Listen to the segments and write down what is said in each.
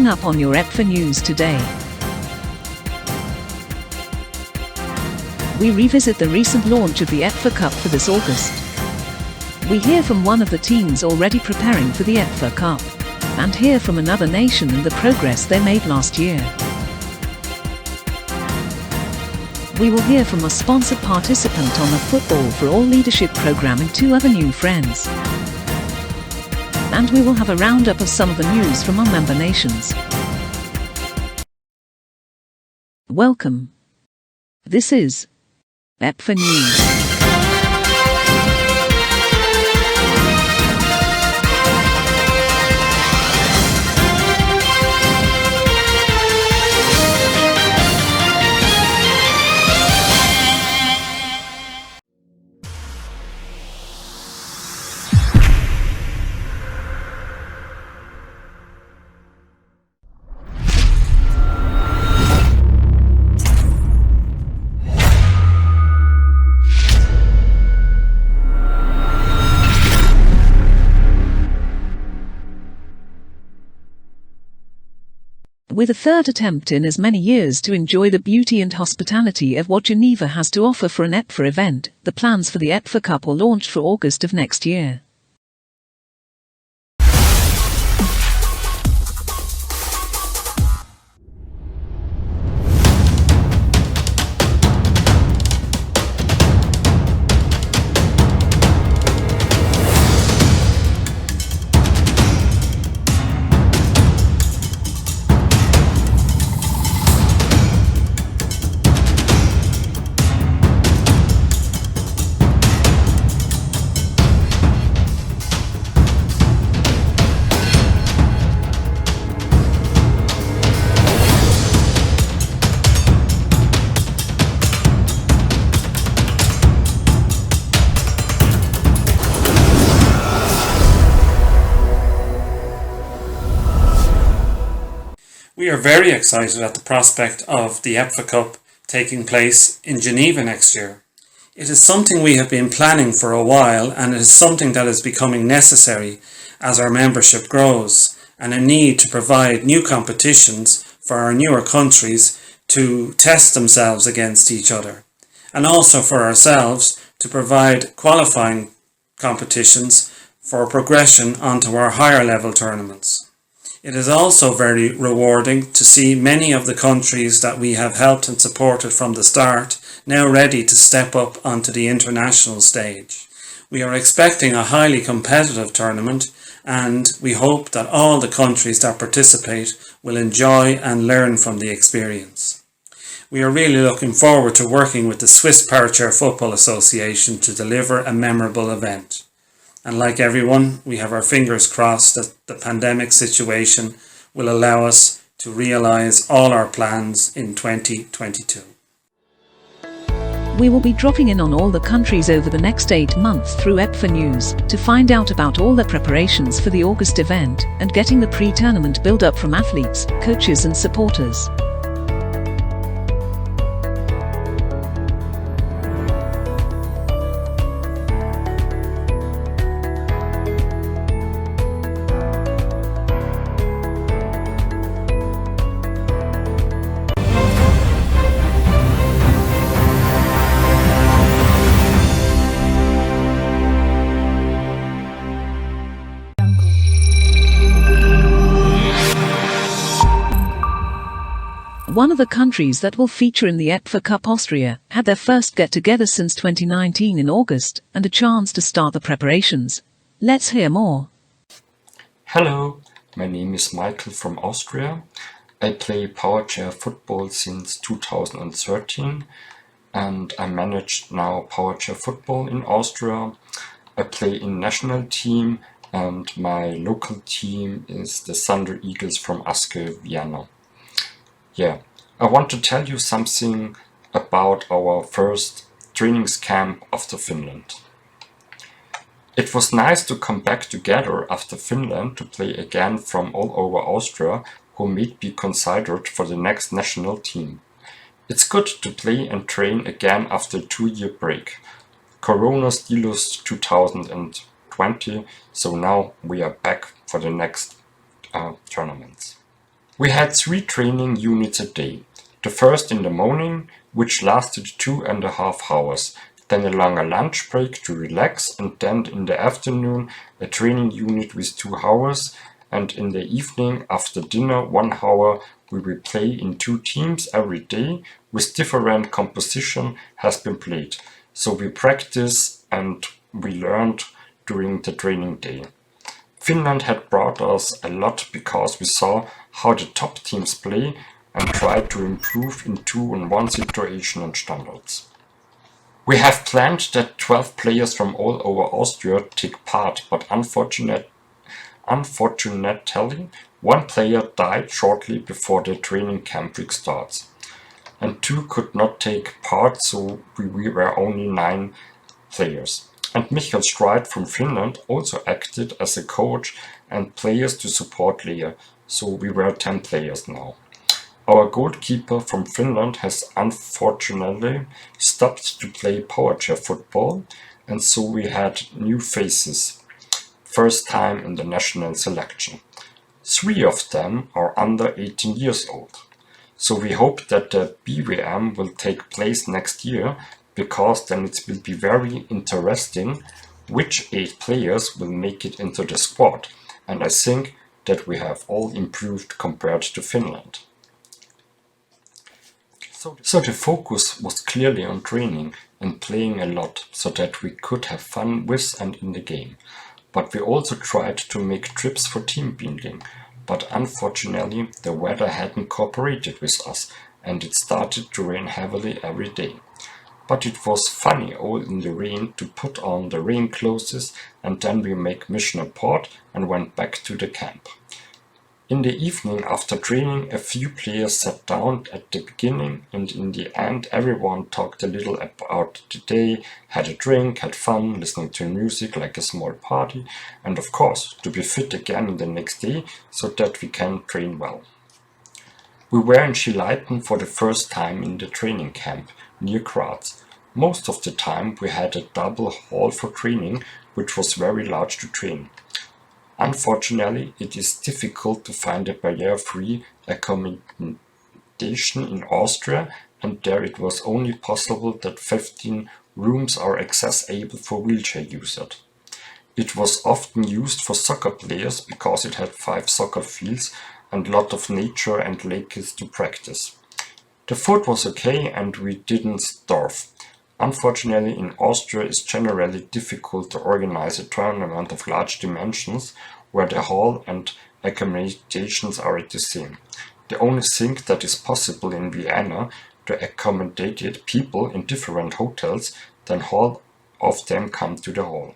Coming up on your EPFA News today, we revisit the recent launch of the EPFA Cup for this August. We hear from one of the teams already preparing for the EPFA Cup, and hear from another nation and the progress they made last year. We will hear from a sponsored participant on the Football for All Leadership program and two other new friends. And we will have a roundup of some of the news from our member nations. Welcome. This is EPFA News. With a third attempt in as many years to enjoy the beauty and hospitality of what Geneva has to offer for an EPFA event, the plans for the EPFA Cup are launched for August of next year. We are very excited at the prospect of the EPFA Cup taking place in Geneva next year. It is something we have been planning for a while, and it is something that is becoming necessary as our membership grows, and a need to provide new competitions for our newer countries to test themselves against each other, and also for ourselves to provide qualifying competitions for progression onto our higher level tournaments. It is also very rewarding to see many of the countries that we have helped and supported from the start now ready to step up onto the international stage. We are expecting a highly competitive tournament, and we hope that all the countries that participate will enjoy and learn from the experience. We are really looking forward to working with the Swiss Parachair Football Association to deliver a memorable event. And like everyone, we have our fingers crossed that the pandemic situation will allow us to realise all our plans in 2022. We will be dropping in on all the countries over the next 8 months through EPFA News to find out about all the preparations for the August event and getting the pre-tournament build-up from athletes, coaches and supporters. One of the countries that will feature in the EPFA Cup, Austria, had their first get-together since 2019 in August and a chance to start the preparations. Let's hear more. Hello, my name is Michael from Austria. I play Powerchair football since 2013 and I manage now Powerchair football in Austria. I play in national team and my local team is the Thunder Eagles from Aske, Vienna. I want to tell you something about our first trainings camp after Finland. It was nice to come back together after Finland to play again from all over Austria who may be considered for the next national team. It's good to play and train again after a 2-year break. Corona stilus 2020, so now we are back for the next tournaments. We had 3 training units a day. The first in the morning, which lasted 2.5 hours, then a longer lunch break to relax, and then in the afternoon a training unit with 2 hours, and in the evening after dinner 1 hour. We will play in 2 teams every day with different composition has been played. So we practice and we learned during the training day. Finland had brought us a lot because we saw how the top teams play and tried to improve in 2-on-1 situation and standards. We have planned that 12 players from all over Austria take part, but unfortunately, 1 player died shortly before the training camp week starts, and 2 could not take part, so we were only 9 players. And Michael Stride from Finland also acted as a coach and players to support Lea, so we were 10 players now. Our goalkeeper from Finland has unfortunately stopped to play power chair football, and so we had new faces. First time in the national selection. 3 of them are under 18 years old. So we hope that the BWM will take place next year, because then it will be very interesting which 8 players will make it into the squad. And I think that we have all improved compared to Finland. So the focus was clearly on training and playing a lot so that we could have fun with and in the game. But we also tried to make trips for team building, but unfortunately the weather hadn't cooperated with us and it started to rain heavily every day. But it was funny all in the rain to put on the rain clothes, and then we make mission report and went back to the camp. In the evening after training, a few players sat down at the beginning, and in the end everyone talked a little about the day, had a drink, had fun, listening to music like a small party, and of course to be fit again the next day so that we can train well. We were in Schileiten for the first time in the training camp near Graz. Most of the time we had a double hall for training, which was very large to train. Unfortunately, it is difficult to find a barrier-free accommodation in Austria, and there it was only possible that 15 rooms are accessible for wheelchair users. It was often used for soccer players because it had 5 soccer fields and lot of nature and lakes to practice. The food was okay and we didn't starve. Unfortunately, in Austria it's generally difficult to organize a tournament of large dimensions where the hall and accommodations are the same. The only thing that is possible in Vienna to accommodate people in different hotels, then all of them come to the hall.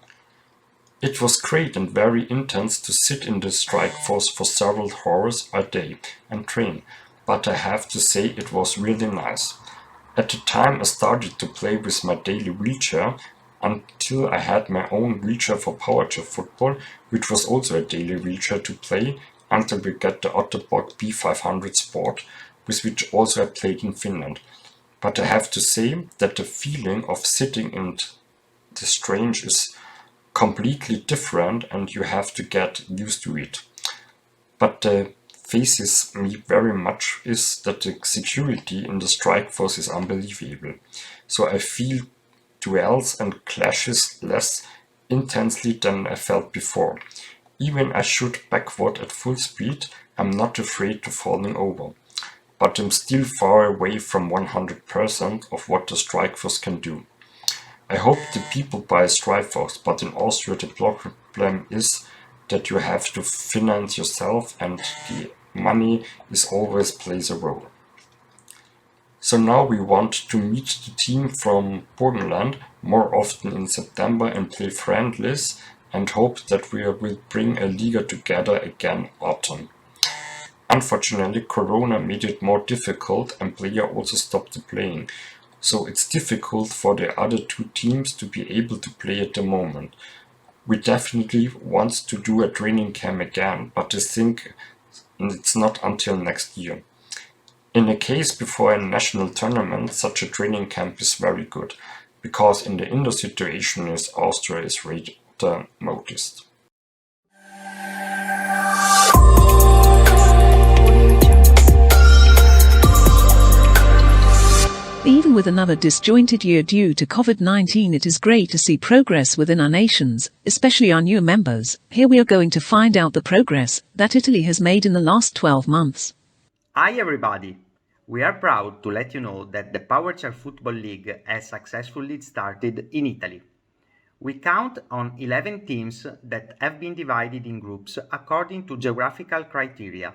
It was great and very intense to sit in the strike force for several hours a day and train, but I have to say it was really nice. At the time I started to play with my daily wheelchair until I had my own wheelchair for power chair football, which was also a daily wheelchair to play until we got the Otterbock B500 Sport, with which also I played in Finland. But I have to say that the feeling of sitting in the strange is completely different and you have to get used to it. But the faces me very much is that the security in the strike force is unbelievable. So I feel duels and clashes less intensely than I felt before. Even I shoot backward at full speed, I'm not afraid to falling over. But I'm still far away from 100% of what the strike force can do. I hope the people buy strike force, but in Austria the problem is that you have to finance yourself and the money is always plays a role. So now we want to meet the team from Burgenland more often in September and play friendlies and hope that we will bring a Liga together again autumn. Unfortunately, Corona made it more difficult and player also stopped playing, so it's difficult for the other 2 teams to be able to play at the moment. We definitely want to do a training camp again, but I think it's not until next year. In a case before a national tournament, such a training camp is very good, because in the indoor situation is Austria is rather modest. Audio Even with another disjointed year due to COVID-19, it is great to see progress within our nations, especially our new members. Here we are going to find out the progress that Italy has made in the last 12 months. Hi everybody! We are proud to let you know that the PowerChair Football League has successfully started in Italy. We count on 11 teams that have been divided in groups according to geographical criteria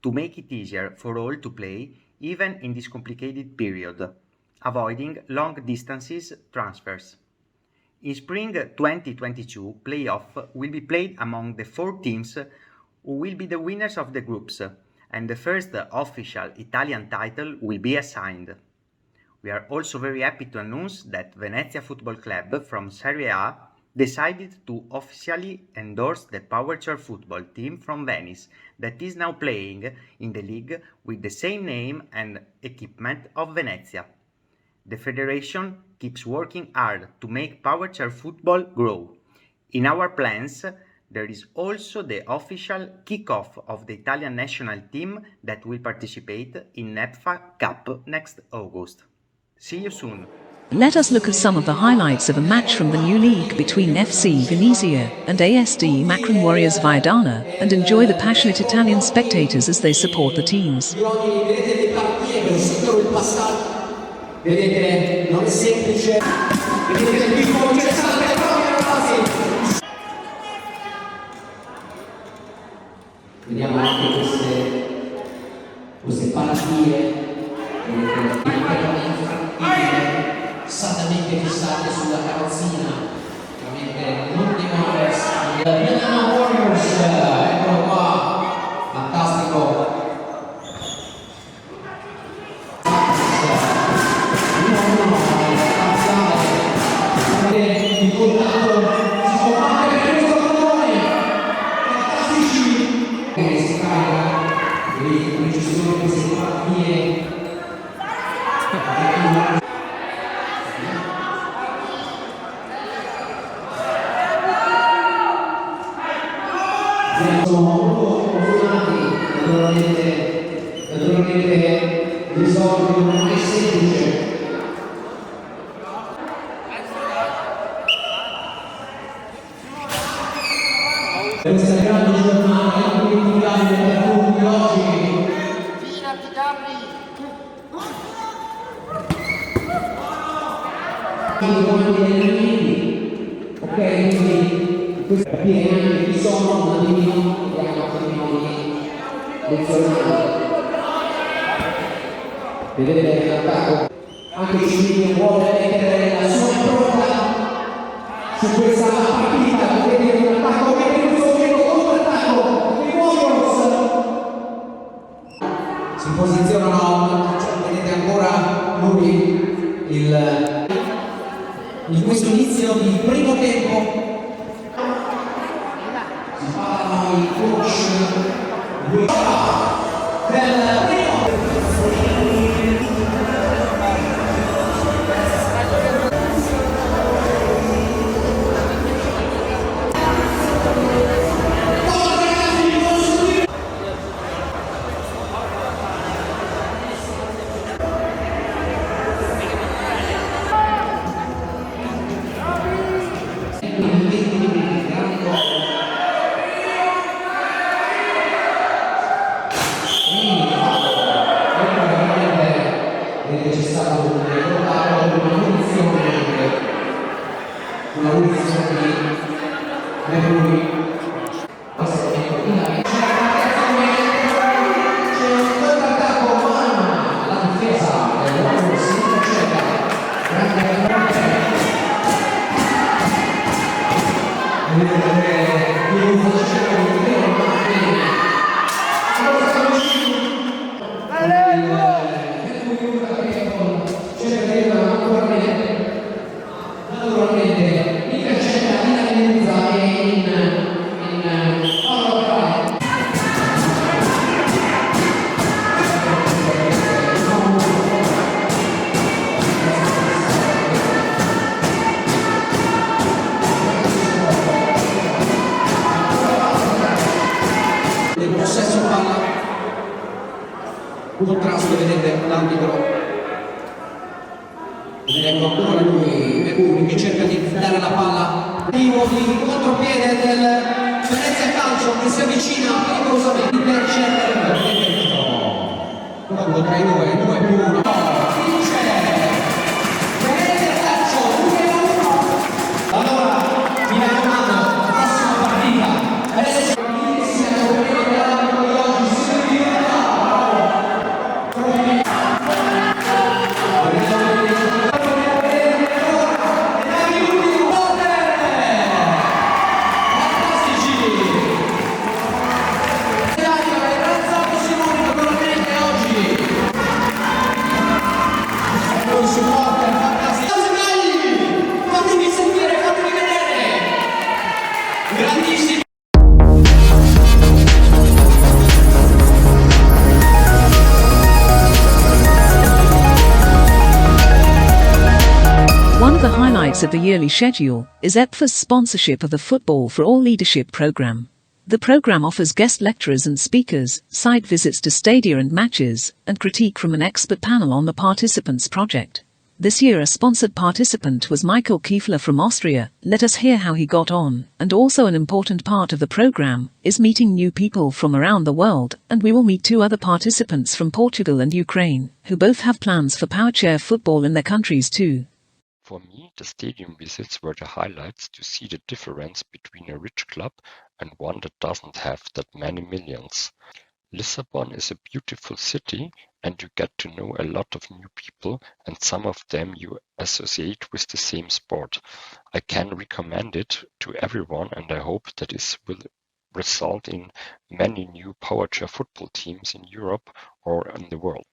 to make it easier for all to play even in this complicated period, avoiding long distances transfers. In spring 2022, playoff will be played among the 4 teams who will be the winners of the groups, and the first official Italian title will be assigned. We are also very happy to announce that Venezia Football Club from Serie A decided to officially endorse the PowerChair football team from Venice that is now playing in the league with the same name and equipment of Venezia. The federation keeps working hard to make PowerChair football grow. In our plans, there is also the official kick-off of the Italian national team that will participate in NEPFA Cup next August. See you soon! Let us look at some of the highlights of a match from the new league between FC Venezia and ASD Macron Warriors Viadana and enjoy the passionate Italian spectators as they support the teams. Vedete, non è semplice, vedete il piccolo interessante proprio quasi. Vediamo anche queste paratie, saldamente fissate sulla carrozzina, veramente non devono essere. Vietnam Warriors, eccolo qua, fantastico. Il contatto si combatte per questo pallone, fantastici, che si carica le gestioni di queste partite. Sono molto fortunati, naturalmente risolvere non è semplice. Questa grande giornata indimenticabile per tutti oggi. Girati Gabri! I comandi degli allenamenti, ok? Quindi questo capire anche chi sono un attimino, vediamo un attimino di lezionare. Vedete l'attacco? Anche Cimini vuole mettere la sua impronta su questa partita, vedete un attacco che è un soggetto contrattacco dei Warriors. Si posizionano, cioè, vedete ancora lui in questo inizio di primo tempo. Si parlano i coach del primo. C'è stato una munizione di Mercury. C'è un contrattacco ma la difesa dell'uomo si conceda grande. Naturalmente intercetta in Alenza e in ed ecco ancora lui, Mercuri, che cerca di dare la palla vivo di contropiede del Venezia Calcio che si avvicina pericolosamente per Scherrer. Proprio tra i due, 2+1. Vince Venezia Calcio 2-1. Allora, mi raccomando, prossima partita. Adesso One of the highlights of the yearly schedule is EPFA's sponsorship of the Football for All Leadership program. The program offers guest lecturers and speakers, site visits to stadia and matches, and critique from an expert panel on the participants' project. This year a sponsored participant was Michael Kiefler from Austria. Let us hear how he got on, and also an important part of the program is meeting new people from around the world, and we will meet 2 other participants from Portugal and Ukraine, who both have plans for powerchair football in their countries too. For me, the stadium visits were the highlights to see the difference between a rich club and one that doesn't have that many millions. Lisbon is a beautiful city and you get to know a lot of new people and some of them you associate with the same sport. I can recommend it to everyone and I hope that this will result in many new powerchair football teams in Europe or in the world.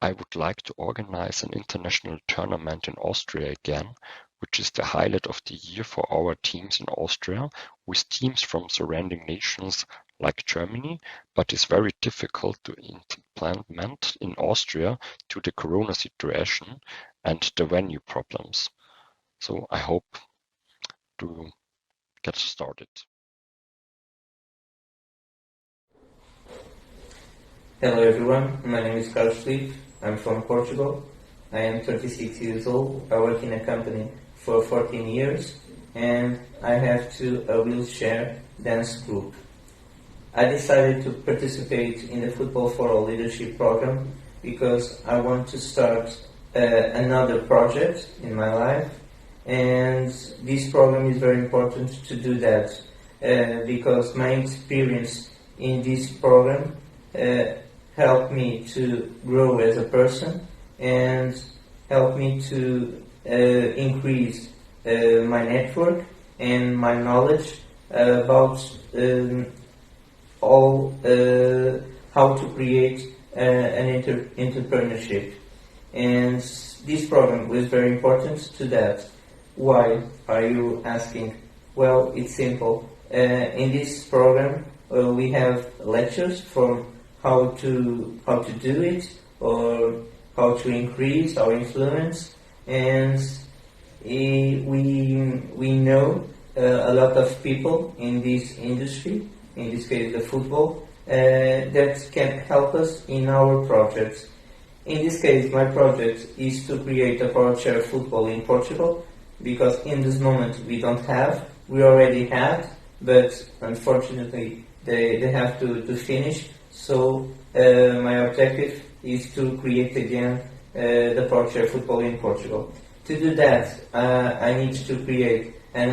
I would like to organize an international tournament in Austria again, which is the highlight of the year for our teams in Austria, with teams from surrounding nations like Germany, but it's very difficult to implement in Austria due to the corona situation and the venue problems. So I hope to get started. Hello everyone, my name is Carlos Felipe. I'm from Portugal. I am 36 years old. I work in a company for 14 years and I have a wheelchair dance group. I decided to participate in the Football for All Leadership program because I want to start another project in my life, and this program is very important to do that because my experience in this program helped me to grow as a person and helped me to increase my network and my knowledge about how to create an entrepreneurship. And this program was very important to that. Why are you asking? Well, it's simple. In this program, we have lectures from how to do it or how to increase our influence, and we know a lot of people in this industry, in this case the football, that can help us in our projects. In this case, my project is to create a powerchair football in Portugal, because in this moment we already had, but unfortunately they have to finish. So my objective is to create again the powerchair football in Portugal. To do that, I need to create an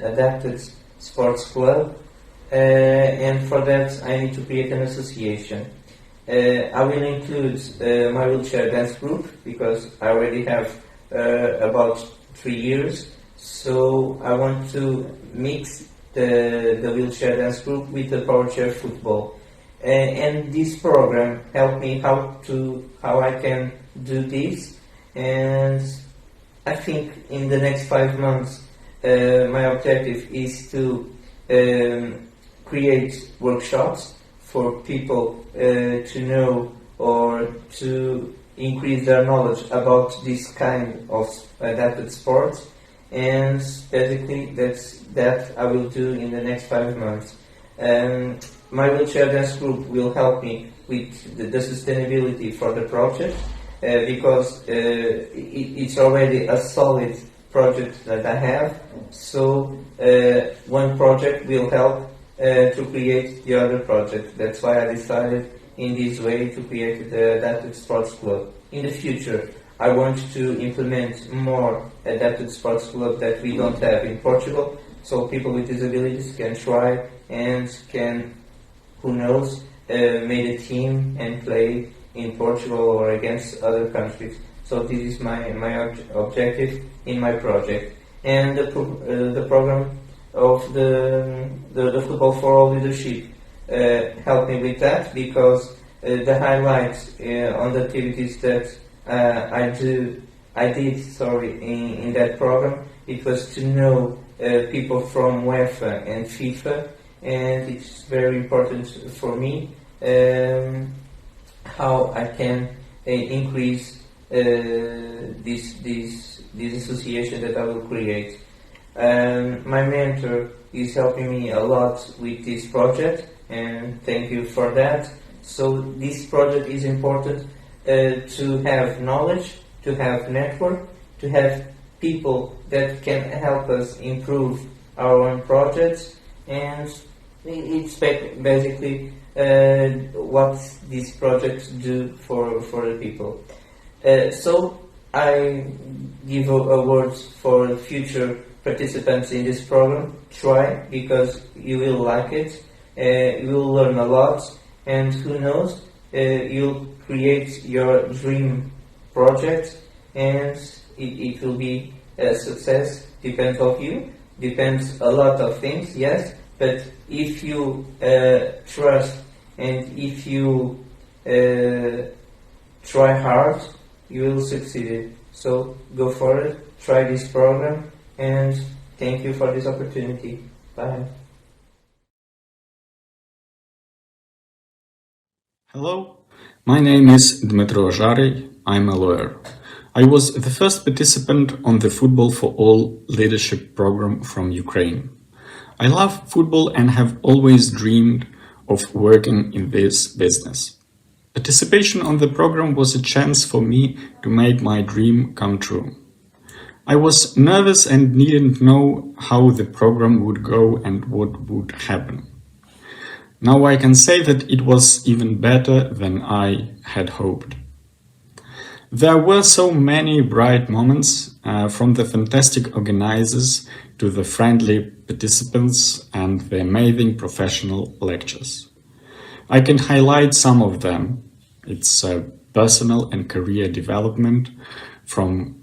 adapted sports club, and for that I need to create an association. I will include my wheelchair dance group because I already have about 3 years. So I want to mix the wheelchair dance group with the powerchair football, and this program helped me how I can do this. And I think in the next 5 months my objective is to create workshops for people to know or to increase their knowledge about this kind of adapted sports. And basically that I will do in the next 5 months. My wheelchair dance group will help me with the sustainability for the project, because it's already a solid project that I have. So one project will help to create the other project. That's why I decided in this way to create the Adapted Sports Club. In the future, I want to implement more Adapted Sports Club that we don't have in Portugal, so people with disabilities can try and can, who knows, make a team and play in Portugal or against other countries. So this is my objective in my project. And the program of the Football for All Leadership helped me with that, because the highlights on the activities that I did in that program, it was to know people from UEFA and FIFA, and it's very important for me how I can increase this association that I will create. My mentor is helping me a lot with this project, and thank you for that. So this project is important to have knowledge, to have network, to have people that can help us improve our own projects, and it's basically what these projects do for the people. So I give a word for future participants in this program. Try, because you will like it, you will learn a lot, and who knows, you'll create your dream project, and it will be a success. Depends of you, depends a lot of things, yes, but if you trust and if you try hard, you will succeed. So go for it, try this program, and thank you for this opportunity. Bye. Hello, my name is Dmitro Zharey. I'm a lawyer. I was the first participant on the Football for All leadership program from Ukraine. I love football and have always dreamed of working in this business. Participation on the program was a chance for me to make my dream come true. I was nervous and didn't know how the program would go and what would happen. Now I can say that it was even better than I had hoped. There were so many bright moments, from the fantastic organizers to the friendly participants and the amazing professional lectures. I can highlight some of them. It's personal and career development, from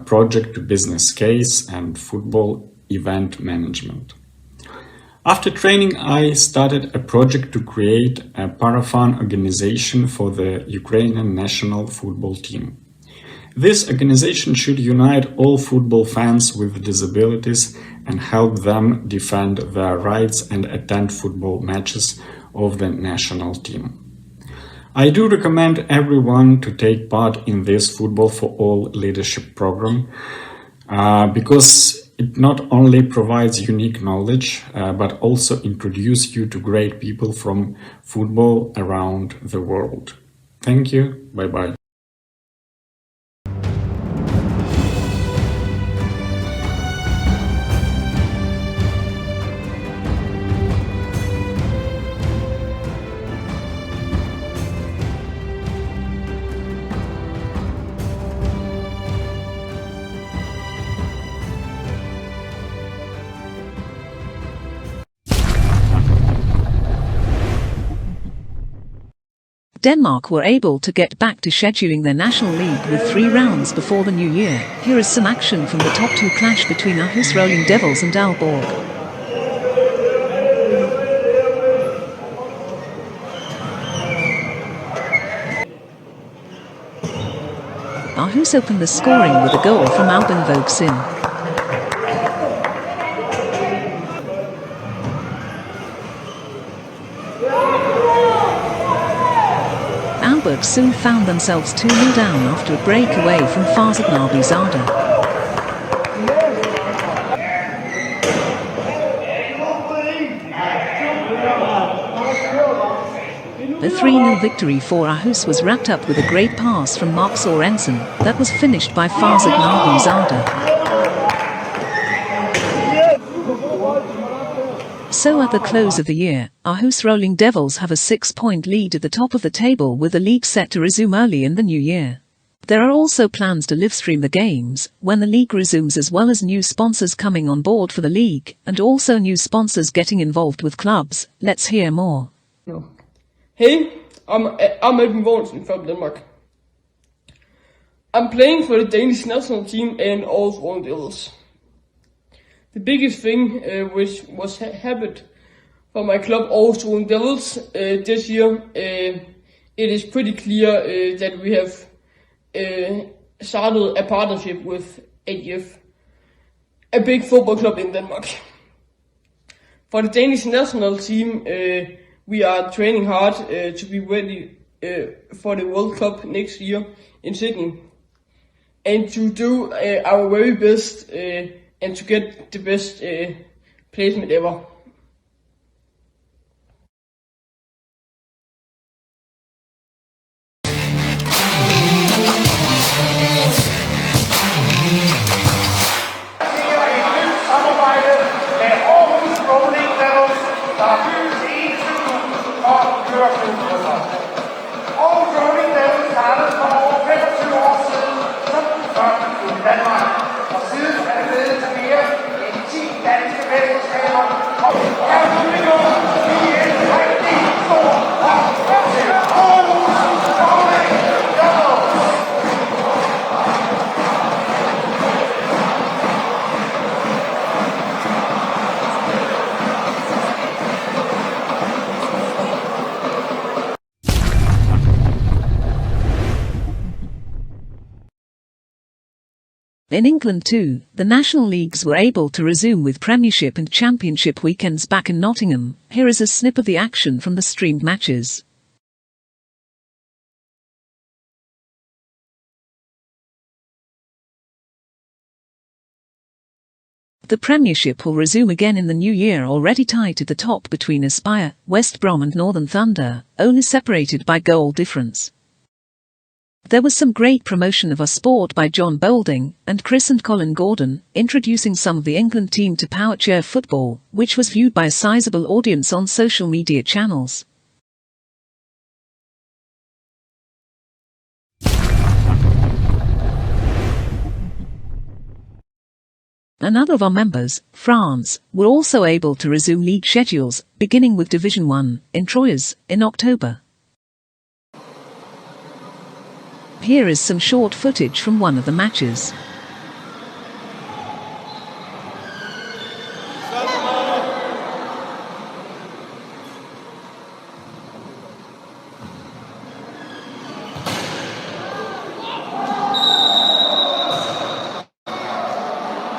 project to business case, and football event management. After training, I started a project to create a parafan organization for the Ukrainian national football team. This organization should unite all football fans with disabilities and help them defend their rights and attend football matches of the national team. I do recommend everyone to take part in this Football for All leadership program, because it not only provides unique knowledge, but also introduces you to great people from football around the world. Thank you. Bye-bye. Denmark were able to get back to scheduling their national league with 3 rounds before the new year. Here is some action from the top 2 clash between Aarhus Rolling Devils and Aalborg. Aarhus opened the scoring with a goal from Albin Vogtsin. Aalborg soon found themselves 2-0 down after a breakaway from Farzad Nabizadeh. The 3-0 victory for Aarhus was wrapped up with a great pass from Mark Sorensen that was finished by Farzad Naguzada. So at the close of the year, Aarhus Rolling Devils have a 6-point lead at the top of the table with the league set to resume early in the new year. There are also plans to livestream the games when the league resumes, as well as new sponsors coming on board for the league and also new sponsors getting involved with clubs. Let's hear more. Hey, I'm Eben Vognsen from Denmark. I'm playing for the Danish national team and Aarhus Rolling Devils. The biggest thing which was happened for my club Aarhus Rolling Devils this year, it is pretty clear that we have started a partnership with AGF, a big football club in Denmark. For the Danish national team, we are training hard to be ready for the World Cup next year in Sydney, and to do our very best and to get the best placement ever. In England too, the national leagues were able to resume with Premiership and Championship weekends back in Nottingham. Here is a snip of the action from the streamed matches. The Premiership will resume again in the new year, already tied at the top between Aspire, West Brom and Northern Thunder, only separated by goal difference. There was some great promotion of our sport by John Boulding and Chris and Colin Gordon, introducing some of the England team to Power Chair football, which was viewed by a sizable audience on social media channels. Another of our members, France, were also able to resume league schedules, beginning with Division 1 in Troyes in October. Here is some short footage from one of the matches.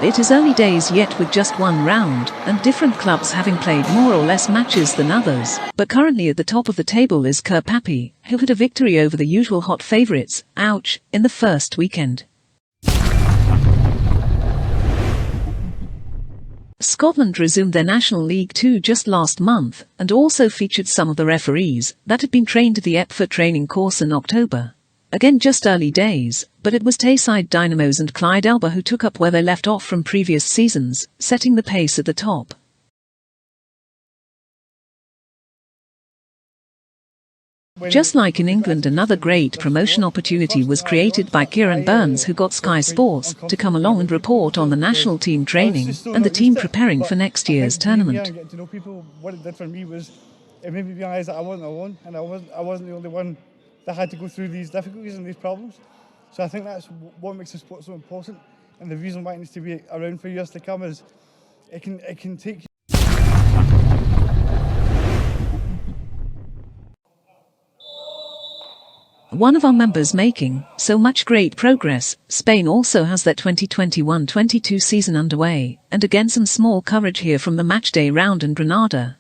It is early days yet, with just one round, and different clubs having played more or less matches than others, but currently at the top of the table is Kirkpapi, who had a victory over the usual hot favourites, Ouch, in the first weekend. Scotland resumed their National League 2 just last month, and also featured some of the referees that had been trained at the Epford training course in October. Again, just early days, but it was Tayside Dynamos and Clyde Alba who took up where they left off from previous seasons, setting the pace at the top. Just like in England, another great promotion opportunity was created by Kieran Burns, who got Sky Sports to come along and report on the national team training and the team preparing for next year's tournament. Getting to know people, what it did for me was it made me realise that I wasn't alone, and I wasn't the only one that had to go through these difficulties and these problems. So I think that's what makes the sport so important, and the reason why it needs to be around for years to come is it can take. One of our members making so much great progress, Spain also has their 2021-22 season underway, and again some small coverage here from the matchday round in Granada.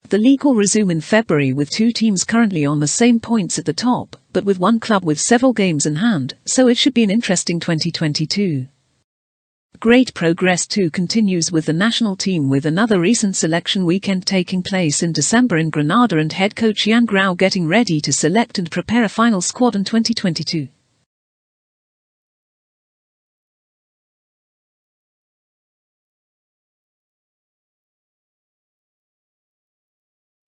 The league will resume in February with two teams currently on the same points at the top, but with one club with several games in hand, so it should be an interesting 2022. Great progress too continues with the national team, with another recent selection weekend taking place in December in Granada and head coach Jan Grau getting ready to select and prepare a final squad in 2022.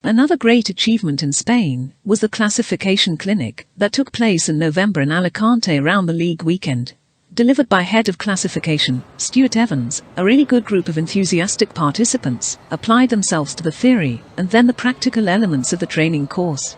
Another great achievement in Spain was the classification clinic that took place in November in Alicante around the league weekend. Delivered by Head of Classification, Stuart Evans, a really good group of enthusiastic participants applied themselves to the theory and then the practical elements of the training course.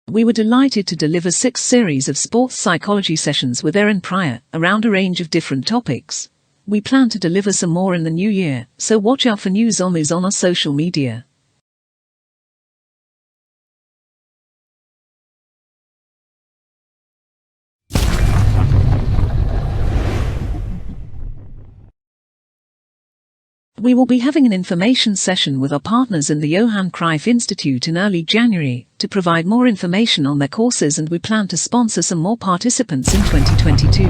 We were delighted to deliver 6 series of sports psychology sessions with Erin Pryor around a range of different topics. We plan to deliver some more in the new year, so watch out for news on these on our social media. We will be having an information session with our partners in the Johan Cruyff Institute in early January to provide more information on their courses, and we plan to sponsor some more participants in 2022.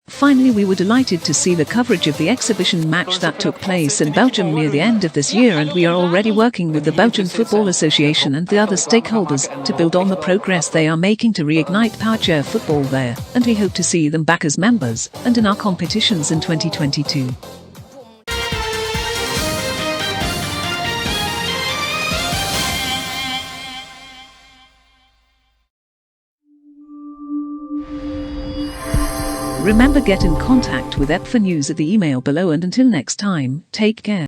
Finally, we were delighted to see the coverage of the exhibition match that took place in Belgium near the end of this year, and we are already working with the Belgian Football Association and the other stakeholders to build on the progress they are making to reignite powerchair football there, and we hope to see them back as members and in our competitions in 2022. Remember, get in contact with EPFA News at the email below, and until next time, take care.